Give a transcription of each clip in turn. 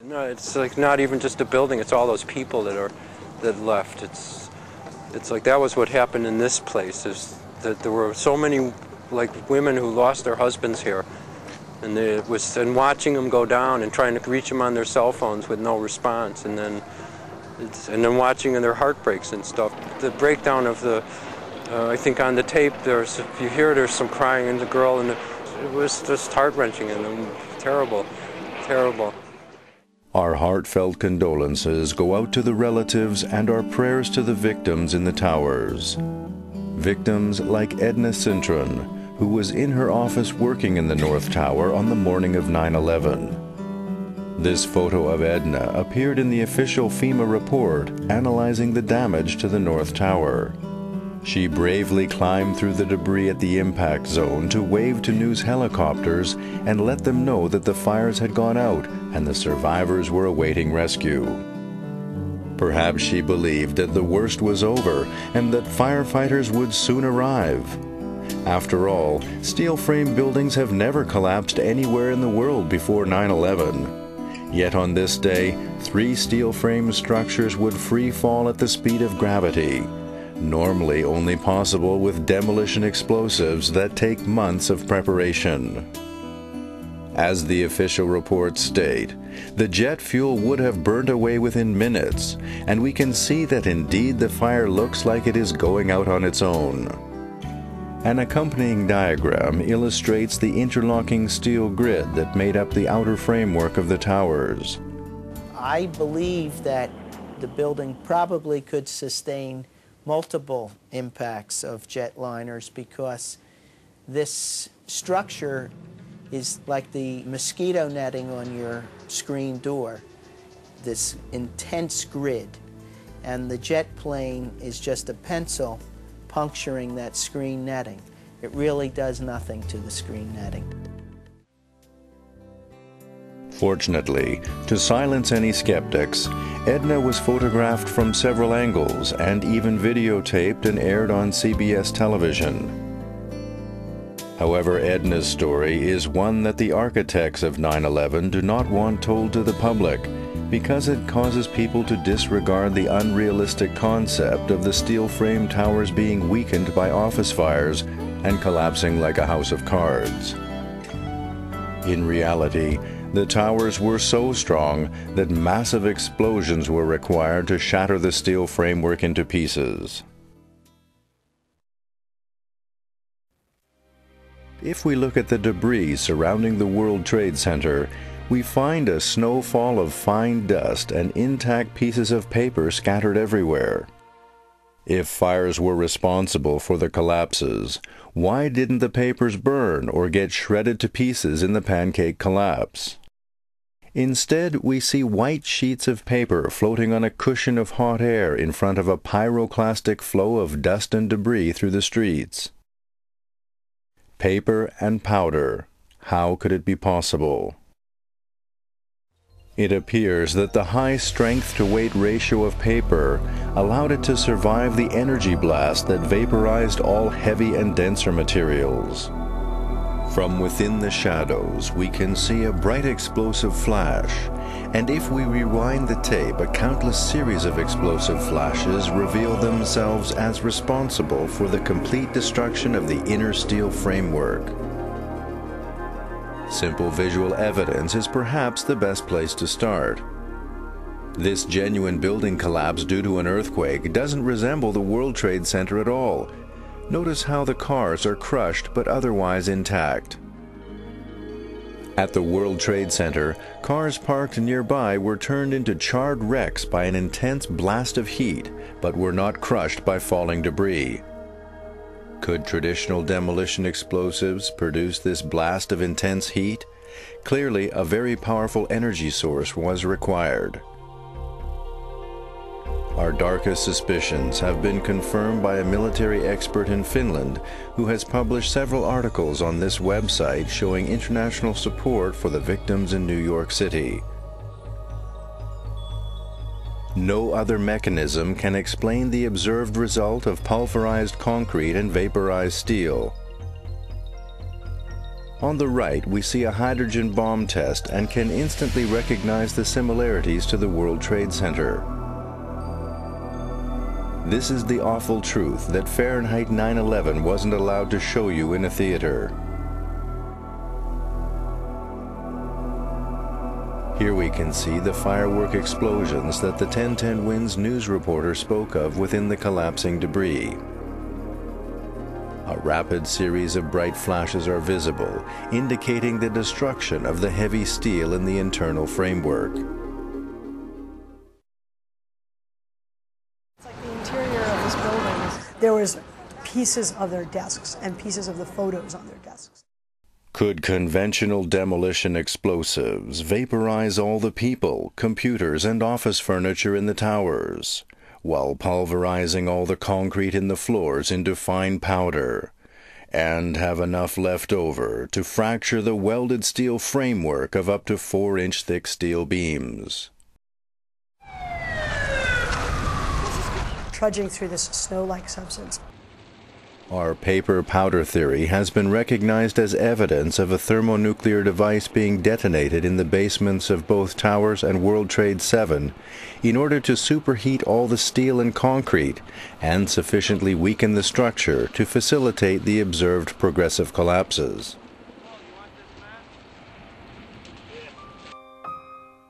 No, it's like not even just a building, it's all those people that left. It's like that was what happened in this place, is that there were so many like women who lost their husbands here. And watching them go down and trying to reach them on their cell phones with no response, and then watching their heartbreaks and stuff. The breakdown of I think on the tape, if you hear there's some crying in the girl, and it was just heart-wrenching and terrible, terrible. Our heartfelt condolences go out to the relatives and our prayers to the victims in the towers. Victims like Edna Cintron, who was in her office working in the North Tower on the morning of 9/11. This photo of Edna appeared in the official FEMA report analyzing the damage to the North Tower. She bravely climbed through the debris at the impact zone to wave to news helicopters and let them know that the fires had gone out and the survivors were awaiting rescue. Perhaps she believed that the worst was over and that firefighters would soon arrive. After all, steel frame buildings have never collapsed anywhere in the world before 9/11. Yet on this day, 3 steel frame structures would free fall at the speed of gravity, normally only possible with demolition explosives that take months of preparation. As the official reports state, the jet fuel would have burned away within minutes, and we can see that indeed the fire looks like it is going out on its own. An accompanying diagram illustrates the interlocking steel grid that made up the outer framework of the towers. I believe that the building probably could sustain multiple impacts of jetliners because this structure is like the mosquito netting on your screen door, this intense grid, and the jet plane is just a pencil puncturing that screen netting. It really does nothing to the screen netting. Fortunately, to silence any skeptics, Edna was photographed from several angles and even videotaped and aired on CBS television. However, Edna's story is one that the architects of 9/11 do not want told to the public, because it causes people to disregard the unrealistic concept of the steel frame towers being weakened by office fires and collapsing like a house of cards. In reality, the towers were so strong that massive explosions were required to shatter the steel framework into pieces. If we look at the debris surrounding the World Trade Center, we find a snowfall of fine dust and intact pieces of paper scattered everywhere. If fires were responsible for the collapses, why didn't the papers burn or get shredded to pieces in the pancake collapse? Instead, we see white sheets of paper floating on a cushion of hot air in front of a pyroclastic flow of dust and debris through the streets. Paper and powder. How could it be possible? It appears that the high strength-to-weight ratio of paper allowed it to survive the energy blast that vaporized all heavy and denser materials. From within the shadows, we can see a bright explosive flash, and if we rewind the tape, a countless series of explosive flashes reveal themselves as responsible for the complete destruction of the inner steel framework. Simple visual evidence is perhaps the best place to start. This genuine building collapse due to an earthquake doesn't resemble the World Trade Center at all. Notice how the cars are crushed but otherwise intact. At the World Trade Center, cars parked nearby were turned into charred wrecks by an intense blast of heat, but were not crushed by falling debris. Could traditional demolition explosives produce this blast of intense heat? Clearly, a very powerful energy source was required. Our darkest suspicions have been confirmed by a military expert in Finland who has published several articles on this website showing international support for the victims in New York City. No other mechanism can explain the observed result of pulverized concrete and vaporized steel. On the right, we see a hydrogen bomb test and can instantly recognize the similarities to the World Trade Center. This is the awful truth that Fahrenheit 9/11 wasn't allowed to show you in a theater. Here we can see the firework explosions that the 1010 Winds news reporter spoke of within the collapsing debris. A rapid series of bright flashes are visible, indicating the destruction of the heavy steel in the internal framework. It's like the interior of this building. There was pieces of their desks and pieces of the photos on their desks. Could conventional demolition explosives vaporize all the people, computers, and office furniture in the towers, while pulverizing all the concrete in the floors into fine powder, and have enough left over to fracture the welded steel framework of up to 4-inch thick steel beams? Trudging through this snow-like substance. Our paper powder theory has been recognized as evidence of a thermonuclear device being detonated in the basements of both towers and World Trade 7 in order to superheat all the steel and concrete and sufficiently weaken the structure to facilitate the observed progressive collapses.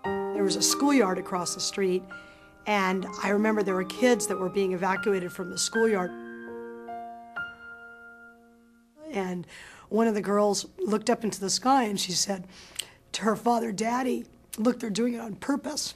There was a schoolyard across the street, and I remember there were kids that were being evacuated from the schoolyard. And one of the girls looked up into the sky and she said to her father, "Daddy, look, they're doing it on purpose."